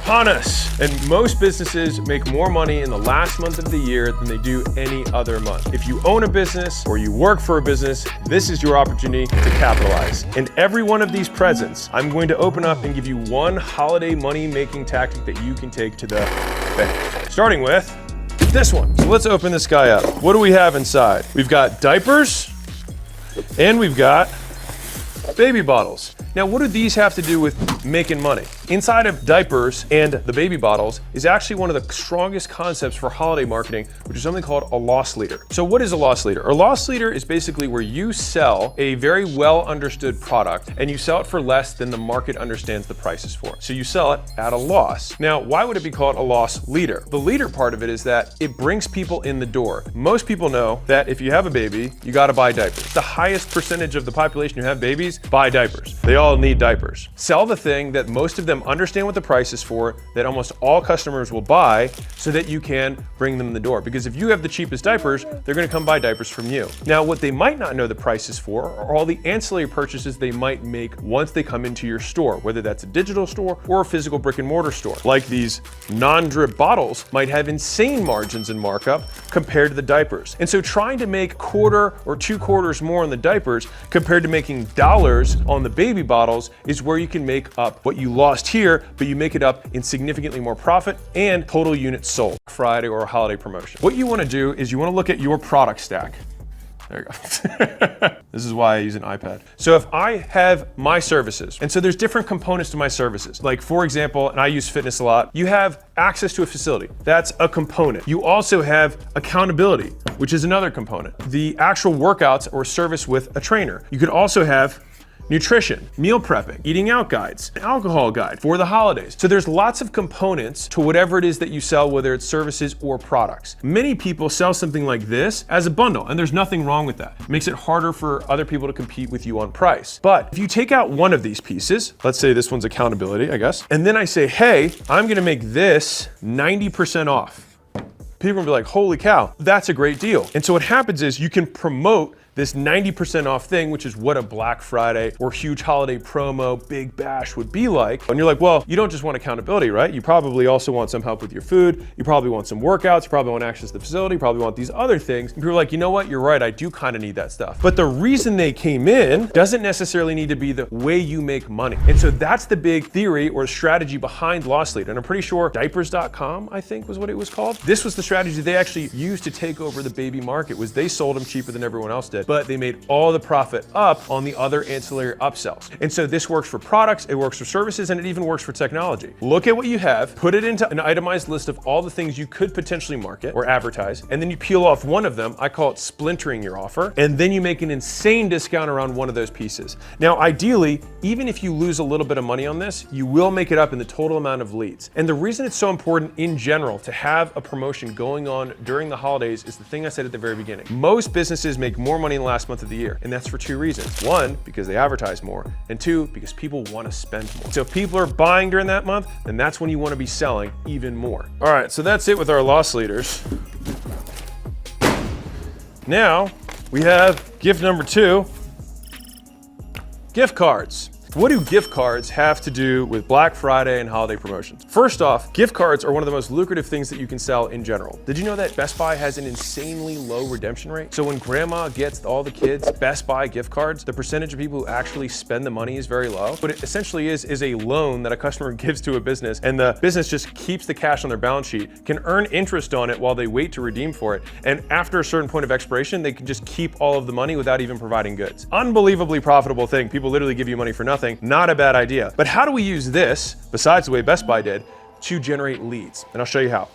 upon us. And most businesses make more money in the last month of the year than they do any other month. If you own a business or you work for a business, this is your opportunity to capitalize. And every one of these presents, I'm going to open up and give you one holiday money-making tactic that you can take to the bank. Starting with this one. So let's open this guy up. What do we have inside? We've got diapers and we've got baby bottles. Now, what do these have to do with making money? Inside of diapers and the baby bottles is actually one of the strongest concepts for holiday marketing, which is something called a loss leader. So what is a loss leader? A loss leader is basically where you sell a very well understood product and you sell it for less than the market understands the prices for. So you sell it at a loss. Now, why would it be called a loss leader? The leader part of it is that it brings people in the door. Most people know that if you have a baby, you gotta buy diapers. The highest percentage of the population who have babies buy diapers. They all need diapers. Sell the thing that most of them understand what the price is for, that almost all customers will buy, so that you can bring them in the door. Because if you have the cheapest diapers, they're gonna come buy diapers from you. Now, what they might not know the prices for are all the ancillary purchases they might make once they come into your store, whether that's a digital store or a physical brick and mortar store. Like these non-drip bottles might have insane margins and markup compared to the diapers. And so trying to make quarter or 2 quarters more on the diapers compared to making dollars on the baby bottles is where you can make up what you lost here, but you make it up in significantly more profit and total units sold. Friday or a holiday promotion. What you want to do is you want to look at your product stack. There you go. This is why I use an iPad. So if I have my services, and so there's different components to my services. Like for example, and I use fitness a lot, you have access to a facility. That's a component. You also have accountability, which is another component. The actual workouts or service with a trainer. You could also have nutrition, meal prepping, eating out guides, an alcohol guide for the holidays. So there's lots of components to whatever it is that you sell, whether it's services or products. Many people sell something like this as a bundle, and there's nothing wrong with that. It makes it harder for other people to compete with you on price. But if you take out one of these pieces, let's say this one's accountability, I guess, and then I say, hey, I'm gonna make this 90% off. People will be like, holy cow, that's a great deal. And so what happens is you can promote this 90% off thing, which is what a Black Friday or huge holiday promo, big bash would be like. And you're like, well, you don't just want accountability, right? You probably also want some help with your food. You probably want some workouts. You probably want access to the facility. You probably want these other things. And people are like, you know what? You're right. I do kind of need that stuff. But the reason they came in doesn't necessarily need to be the way you make money. And so that's the big theory or strategy behind Loss Leader. And I'm pretty sure diapers.com, I think was what it was called. This was the strategy they actually used to take over the baby market, was they sold them cheaper than everyone else did, but they made all the profit up on the other ancillary upsells. And so this works for products, it works for services, and it even works for technology. Look at what you have, put it into an itemized list of all the things you could potentially market or advertise, and then you peel off one of them. I call it splintering your offer, and then you make an insane discount around one of those pieces. Now, ideally, even if you lose a little bit of money on this, you will make it up in the total amount of leads. And the reason it's so important in general to have a promotion going on during the holidays is the thing I said at the very beginning. Most businesses make more money in the last month of the year, and that's for 2 reasons. 1, because they advertise more, and 2, because people want to spend more. So if people are buying during that month, then that's when you want to be selling even more. All right, so that's it with our loss leaders. Now we have gift number 2, gift cards. What do gift cards have to do with Black Friday and holiday promotions? First off, gift cards are one of the most lucrative things that you can sell in general. Did you know that Best Buy has an insanely low redemption rate? So when grandma gets all the kids Best Buy gift cards, the percentage of people who actually spend the money is very low. What it essentially is a loan that a customer gives to a business, and the business just keeps the cash on their balance sheet, can earn interest on it while they wait to redeem for it. And after a certain point of expiration, they can just keep all of the money without even providing goods. Unbelievably profitable thing. People literally give you money for nothing. Not a bad idea. But how do we use this, besides the way Best Buy did, to generate leads? And I'll show you how.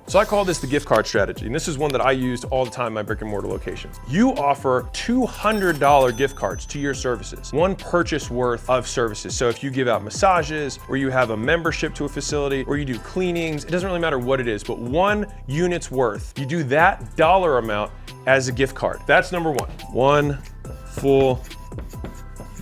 So I call this the gift card strategy, and this is one that I used all the time in my brick and mortar locations. You offer $200 gift cards to your services, one purchase worth of services. So if you give out massages, or you have a membership to a facility, or you do cleanings, it doesn't really matter what it is, but 1 unit's worth, you do that dollar amount as a gift card. That's number 1. 1 full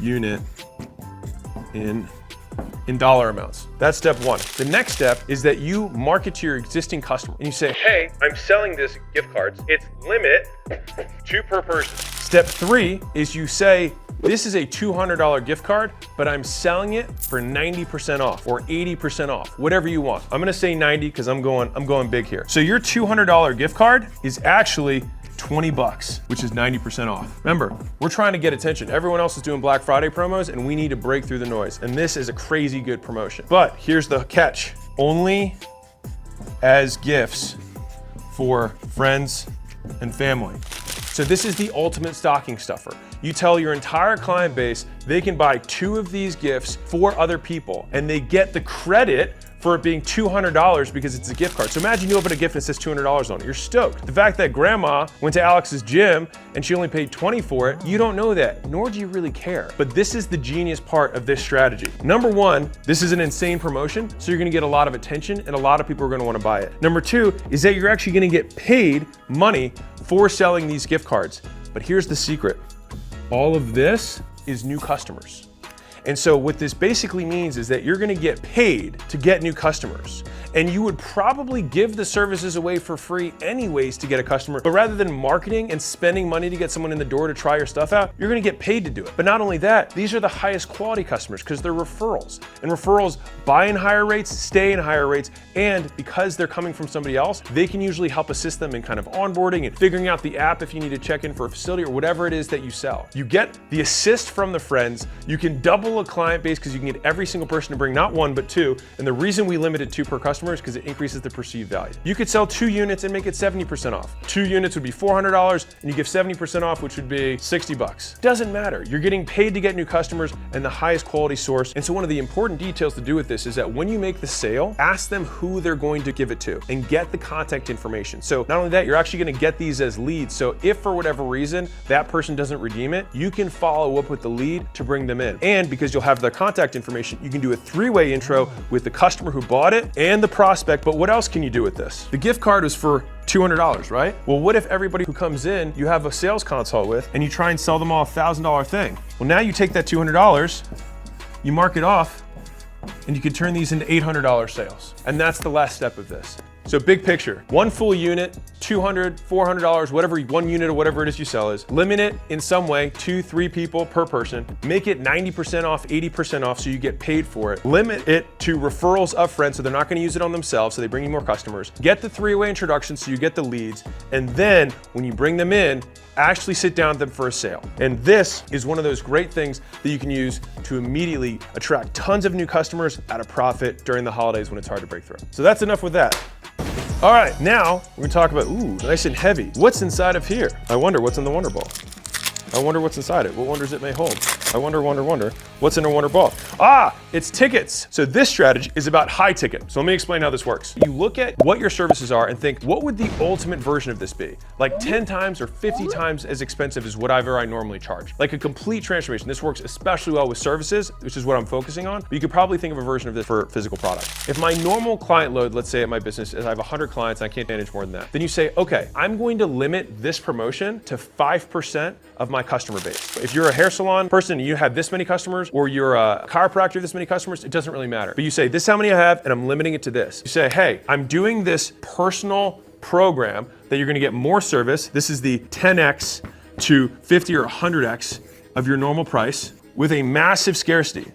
unit in dollar amounts. That's step 1. The next step is that you market to your existing customer and you say, hey, I'm selling this gift cards. It's limit 2 per person. Step 3 is you say, This is a $200 gift card, but I'm selling it for 90% off or 80% off, whatever you want. I'm gonna say 90 because I'm going big here. So your $200 gift card is actually 20 bucks, which is 90% off. Remember, we're trying to get attention. Everyone else is doing Black Friday promos and we need to break through the noise. And this is a crazy good promotion. But here's the catch. Only as gifts for friends and family. So this is the ultimate stocking stuffer. You tell your entire client base they can buy 2 of these gifts for other people and they get the credit for it being $200 because it's a gift card. So imagine you open a gift that says $200 on it. You're stoked. The fact that grandma went to Alex's gym and she only paid 20 for it, you don't know that, nor do you really care. But this is the genius part of this strategy. Number 1, this is an insane promotion, so you're gonna get a lot of attention and a lot of people are gonna wanna buy it. Number 2 is that you're actually gonna get paid money for selling these gift cards. But here's the secret. All of this is new customers. And so what this basically means is that you're gonna get paid to get new customers. And you would probably give the services away for free anyways to get a customer, but rather than marketing and spending money to get someone in the door to try your stuff out, you're gonna get paid to do it. But not only that, these are the highest quality customers because they're referrals. And referrals buy in higher rates, stay in higher rates, and because they're coming from somebody else, they can usually help assist them in kind of onboarding and figuring out the app if you need to check in for a facility or whatever it is that you sell. You get the assist from the friends, you can double a client base because you can get every single person to bring not 1, but 2. And the reason we limit it 2 per customer is because it increases the perceived value. You could sell 2 units and make it 70% off. 2 units would be $400 and you give 70% off, which would be 60 bucks. Doesn't matter. You're getting paid to get new customers and the highest quality source. And so one of the important details to do with this is that when you make the sale, ask them who they're going to give it to and get the contact information. So not only that, you're actually going to get these as leads. So if for whatever reason that person doesn't redeem it, you can follow up with the lead to bring them in. And because you'll have their contact information, you can do a 3-way intro with the customer who bought it and the prospect. But what else can you do with this? The gift card was for $200, right? Well, what if everybody who comes in, you have a sales consult with, and you try and sell them all a $1,000 thing? Well, now you take that $200, you mark it off, and you can turn these into $800 sales. And that's the last step of this. So big picture, 1 full unit, $200, $400, whatever, 1 unit or whatever it is you sell is. Limit it in some way, 2, 3 people per person. Make it 90% off, 80% off so you get paid for it. Limit it to referrals upfront so they're not gonna use it on themselves so they bring you more customers. Get the 3-way introduction so you get the leads. And then when you bring them in, actually sit down with them for a sale. And this is one of those great things that you can use to immediately attract tons of new customers at a profit during the holidays when it's hard to break through. So that's enough with that. All right, now we're gonna talk about, ooh, nice and heavy. What's inside of here? I wonder what's in the Wonder Ball. I wonder what's inside it. What wonders it may hold. I wonder, what's in a Wonder Ball? Ah, it's tickets. So this strategy is about high ticket. So let me explain how this works. You look at what your services are and think, what would the ultimate version of this be? Like 10 times or 50 times as expensive as whatever I normally charge. Like a complete transformation. This works especially well with services, which is what I'm focusing on. But you could probably think of a version of this for physical products. If my normal client load, let's say at my business, is I have 100 clients and I can't manage more than that, then you say, okay, I'm going to limit this promotion to 5% of my customer base. If you're a hair salon person and you have this many customers, or you're a chiropractor, this many customers, it doesn't really matter. But you say, this is how many I have, and I'm limiting it to this. You say, hey, I'm doing this personal program that you're gonna get more service. This is the 10x to 50 or 100x of your normal price with a massive scarcity.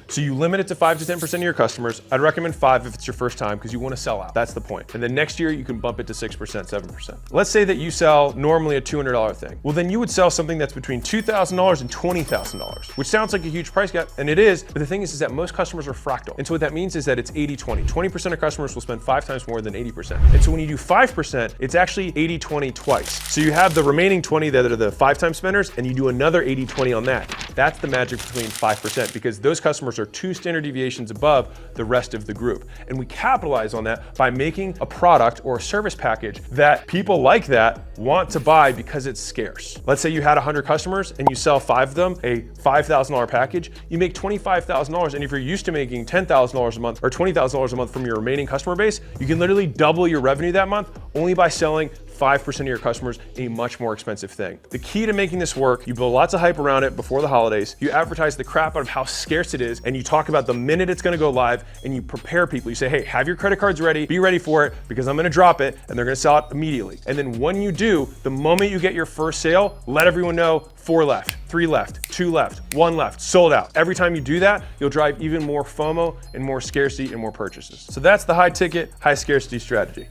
So you limit it to 5 to 10% of your customers. I'd recommend 5 if it's your first time because you want to sell out. That's the point. And then next year you can bump it to 6%, 7%. Let's say that you sell normally a $200 thing. Well, then you would sell something that's between $2,000 and $20,000, which sounds like a huge price gap, and it is. But the thing is that most customers are fractal. And so what that means is that it's 80-20. 20% of customers will spend 5 times more than 80%. And so when you do 5%, it's actually 80-20 twice. So you have the remaining 20 that are the 5-time spenders, and you do another 80-20 on that. That's the magic between 5% because those customers are 2 standard deviations above the rest of the group. And we capitalize on that by making a product or a service package that people like that want to buy because it's scarce. Let's say you had 100 customers and you sell 5 of them a $5,000 package, you make $25,000. And if you're used to making $10,000 a month or $20,000 a month from your remaining customer base, you can literally double your revenue that month only by selling 5% of your customers a much more expensive thing. The key to making this work, you build lots of hype around it before the holidays, you advertise the crap out of how scarce it is, and you talk about the minute it's gonna go live, and you prepare people. You say, hey, have your credit cards ready, be ready for it, because I'm gonna drop it, and they're gonna sell it immediately. And then when you do, the moment you get your first sale, let everyone know 4 left, 3 left, 2 left, 1 left, sold out. Every time you do that, you'll drive even more FOMO and more scarcity and more purchases. So that's the high ticket, high scarcity strategy.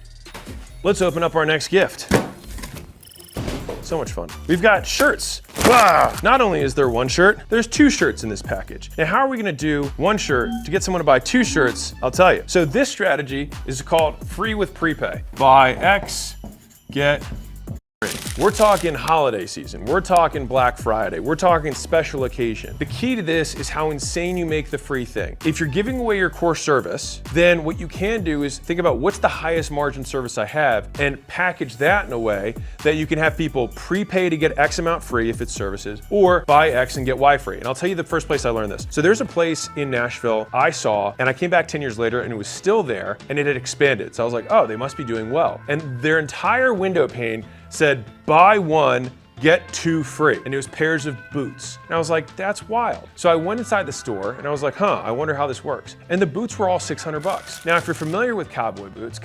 Let's open up our next gift. So much fun. We've got shirts. Wow. Not only is there one shirt, there's 2 shirts in this package. Now, how are we gonna do one shirt to get someone to buy 2 shirts? I'll tell you. So this strategy is called free with prepay. Buy X, get free. We're talking holiday season. We're talking Black Friday. We're talking special occasion. The key to this is how insane you make the free thing. If you're giving away your core service, then what you can do is think about what's the highest margin service I have and package that in a way that you can have people prepay to get X amount free if it's services, or buy X and get Y free. And I'll tell you the first place I learned this. So there's a place in Nashville I saw, and I came back 10 years later and it was still there and it had expanded. So I was like, oh, they must be doing well. And their entire window pane said, buy 1, get 2 free. And it was pairs of boots. And I was like, that's wild. So I went inside the store and I was like, I wonder how this works. And the boots were all $600. Now, if you're familiar with cowboy boots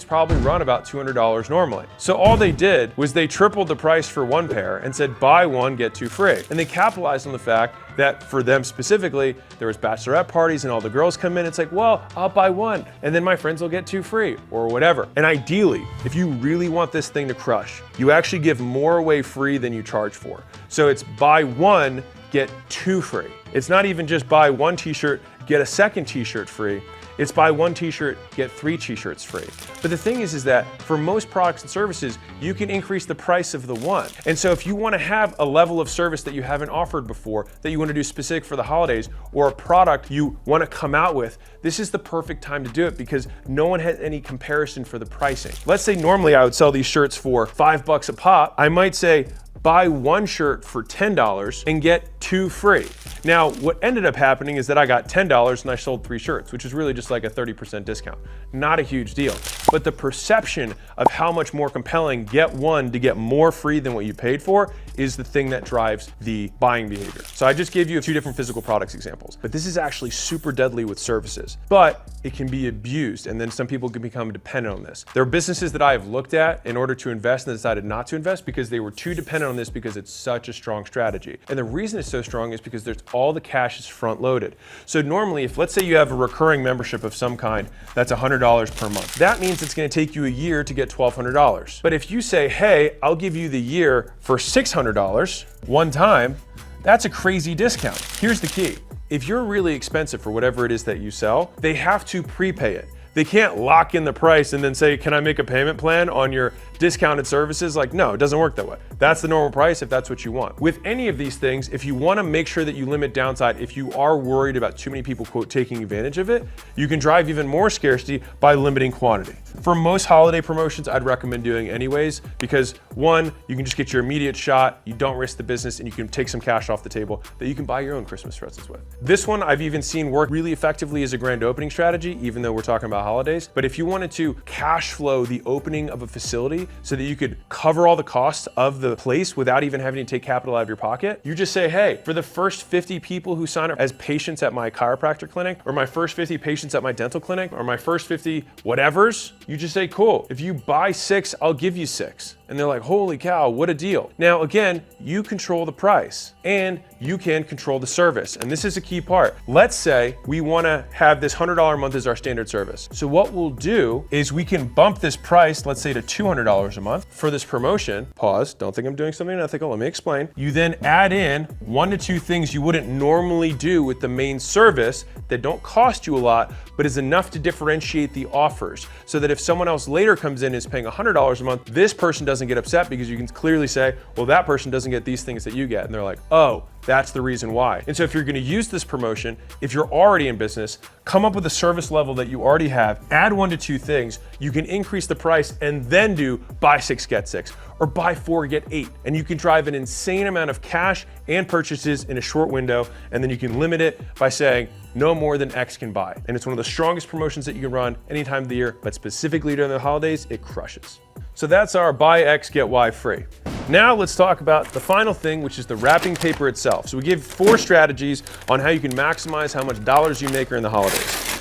probably run about $200 normally. So all they did was they tripled the price for 1 pair and said, buy 1, get 2 free. And they capitalized on the fact that for them specifically, there was bachelorette parties and all the girls come in. It's like, well, I'll buy 1 and then my friends will get 2 free or whatever. And ideally, if you really want this thing to crush, you actually give more away free than you charge for. So it's buy 1, get 2 free. It's not even just buy 1 t-shirt, get a second t-shirt free. It's buy 1 t-shirt, get 3 t-shirts free. But the thing is that for most products and services, you can increase the price of the one. And so if you want to have a level of service that you haven't offered before, that you want to do specific for the holidays, or a product you want to come out with, this is the perfect time to do it because no one has any comparison for the pricing. Let's say normally I would sell these shirts for $5 a pop. I might say, buy 1 shirt for $10 and get 2 free. Now, what ended up happening is that I got $10 and I sold 3 shirts, which is really just like a 30% discount. Not a huge deal. But the perception of how much more compelling get 1 to get more free than what you paid for is the thing that drives the buying behavior. So I just gave you 2 different physical products examples, but this is actually super deadly with services, but it can be abused. And then some people can become dependent on this. There are businesses that I have looked at in order to invest and decided not to invest because they were too dependent on this because it's such a strong strategy. And the reason it's so strong is because there's all the cash is front loaded. So normally, if let's say you have a recurring membership of some kind, that's $100 per month. That means it's gonna take you a year to get $1,200. But if you say, hey, I'll give you the year for $600 one time, that's a crazy discount. Here's the key. If you're really expensive for whatever it is that you sell, they have to prepay it. They can't lock in the price and then say, can I make a payment plan on your discounted services? Like, no, it doesn't work that way. That's the normal price if that's what you want. With any of these things, if you want to make sure that you limit downside, if you are worried about too many people, quote, taking advantage of it, you can drive even more scarcity by limiting quantity. For most holiday promotions, I'd recommend doing anyways, because 1, you can just get your immediate shot, you don't risk the business, and you can take some cash off the table that you can buy your own Christmas presents with. This one I've even seen work really effectively as a grand opening strategy, even though we're talking about holidays. But if you wanted to cash flow the opening of a facility so that you could cover all the costs of the place without even having to take capital out of your pocket, you just say, hey, for the first 50 people who sign up as patients at my chiropractor clinic, or my first 50 patients at my dental clinic, or my first 50 whatevers, you just say, cool, if you buy 6, I'll give you 6. And they're like, holy cow, what a deal. Now, again, you control the price and you can control the service. And this is a key part. Let's say we wanna have this $100 a month as our standard service. So what we'll do is we can bump this price, let's say to $200 a month for this promotion. Pause, don't think I'm doing something unethical, let me explain. You then add in 1 to 2 things you wouldn't normally do with the main service that don't cost you a lot, but is enough to differentiate the offers. So that if someone else later comes in and is paying $100 a month, this person doesn't get upset because you can clearly say, well, that person doesn't get these things that you get. And they're like, oh, that's the reason why. And so if you're gonna use this promotion, if you're already in business, come up with a service level that you already have, add 1 to 2 things, you can increase the price and then do buy 6, get 6, or buy 4, get 8. And you can drive an insane amount of cash and purchases in a short window. And then you can limit it by saying, no more than X can buy. And it's one of the strongest promotions that you can run any time of the year, but specifically during the holidays, it crushes. So that's our buy X, get Y free. Now let's talk about the final thing, which is the wrapping paper itself. So we give 4 strategies on how you can maximize how much dollars you make during the holidays.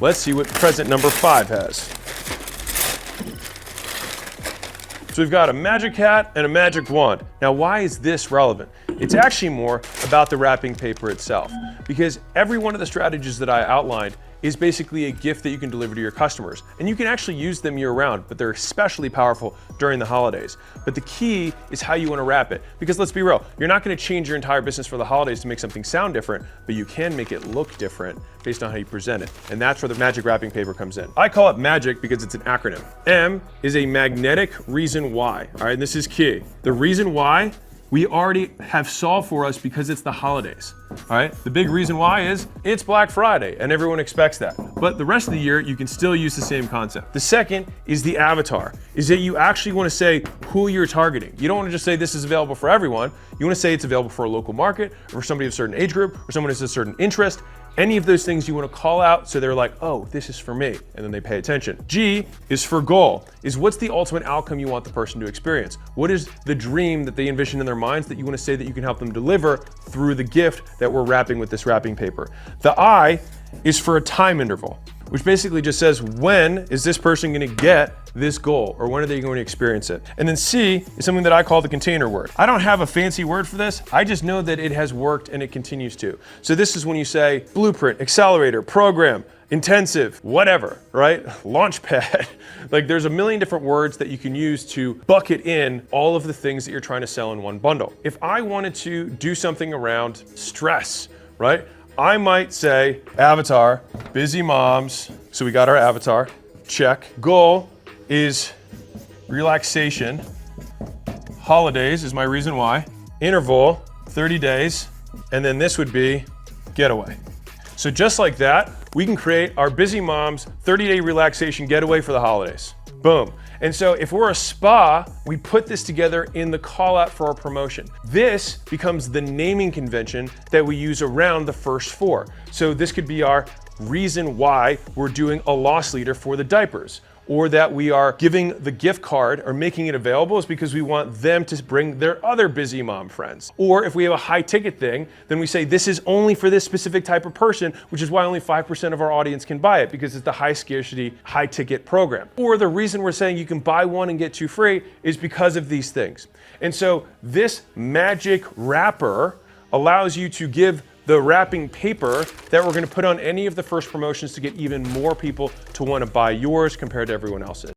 Let's see what present number 5 has. So we've got a magic hat and a magic wand. Now, why is this relevant? It's actually more about the wrapping paper itself, because every one of the strategies that I outlined is basically a gift that you can deliver to your customers. And you can actually use them year round, but they're especially powerful during the holidays. But the key is how you want to wrap it. Because let's be real, you're not going to change your entire business for the holidays to make something sound different, but you can make it look different based on how you present it. And that's where the magic wrapping paper comes in. I call it MAGIC because it's an acronym. M is a magnetic reason why. All right, this is key. The reason why we already have solved for us because it's the holidays. All right, the big reason why is it's Black Friday and everyone expects that. But the rest of the year, you can still use the same concept. The second is the avatar, is that you actually want to say who you're targeting. You don't want to just say this is available for everyone. You want to say it's available for a local market, or for somebody of a certain age group, or someone who has a certain interest. Any of those things you want to call out so they're like, oh, this is for me, and then they pay attention. G is for goal, is what's the ultimate outcome you want the person to experience? What is the dream that they envision in their minds that you want to say that you can help them deliver through the gift that we're wrapping with this wrapping paper? The I is for a time interval, which basically just says, when is this person going to get this goal, or when are they going to experience it? And then C is something that I call the container word. I don't have a fancy word for this. I just know that it has worked and it continues to. So this is when you say blueprint, accelerator, program, intensive, whatever, right? Launchpad. Like, there's a million different words that you can use to bucket in all of the things that you're trying to sell in one bundle. If I wanted to do something around stress, right? I might say avatar, busy moms. So we got our avatar, check. Goal is relaxation. Holidays is my reason why. Interval, 30 days. And then this would be getaway. So just like that, we can create our busy moms 30-day relaxation getaway for the holidays. Boom. And so if we're a spa, we put this together in the call out for our promotion. This becomes the naming convention that we use around the first 4. So this could be our reason why we're doing a loss leader for the diapers, or that we are giving the gift card or making it available is because we want them to bring their other busy mom friends. Or if we have a high ticket thing, then we say this is only for this specific type of person, which is why only 5% of our audience can buy it, because it's the high scarcity, high ticket program. Or the reason we're saying you can buy 1 and get 2 free is because of these things. And so this magic wrapper allows you to give the wrapping paper that we're going to put on any of the first promotions to get even more people to want to buy yours compared to everyone else's.